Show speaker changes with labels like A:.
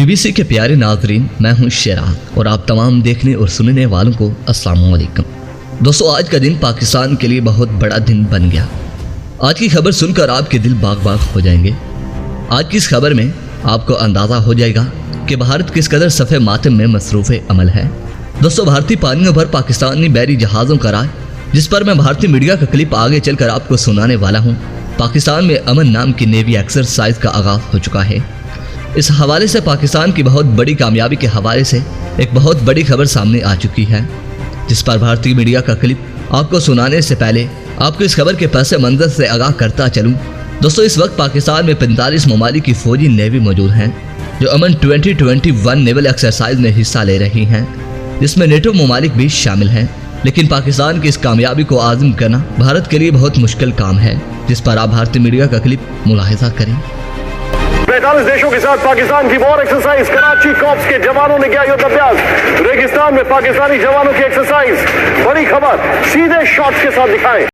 A: BBC के प्यारे नाजरीन, मैं हूं शेराग और आप तमाम देखने और सुनने वालों को अस्सलाम वालेकुम। दोस्तों, आज का दिन पाकिस्तान के लिए बहुत बड़ा दिन बन गया। आज की खबर सुनकर आपके दिल बाग बाग हो जाएंगे। आज की इस खबर में आपको अंदाज़ा हो जाएगा कि भारत किस कदर सफ़े मातम में मसरूफ़ अमल है। दोस्तों, भारतीय पानियों पर पाकिस्तानी बहरी जहाज़ों का राज, जिस पर मैं भारतीय मीडिया का क्लिप आगे चलकर आपको सुनाने वाला हूँ। पाकिस्तान में अमन नाम की नेवी एक्सरसाइज का आगाज़ हो चुका है। इस हवाले से पाकिस्तान की बहुत बड़ी कामयाबी के हवाले से एक बहुत बड़ी खबर सामने आ चुकी है, जिस पर भारतीय मीडिया का क्लिप आपको सुनाने से पहले आपको इस खबर के पस मंजर से आगाह करता चलूं। दोस्तों, इस वक्त पाकिस्तान में 45 ममालिक की फौजी नेवी मौजूद हैं जो अमन 2021 नेवल एक्सरसाइज में हिस्सा ले रही हैं, जिसमें नेटो ममालिक भी शामिल हैं। लेकिन पाकिस्तान की इस कामयाबी को आज़म करना भारत के लिए बहुत मुश्किल काम है, जिस पर आप भारतीय मीडिया का क्लिप मुलाहिजा करें।
B: 45 देशों के साथ पाकिस्तान की वॉर एक्सरसाइज, कराची कॉप्स के जवानों ने किया युद्धाभ्यास। रेगिस्तान में पाकिस्तानी जवानों की एक्सरसाइज, बड़ी खबर, सीधे शॉट्स के साथ दिखाएं।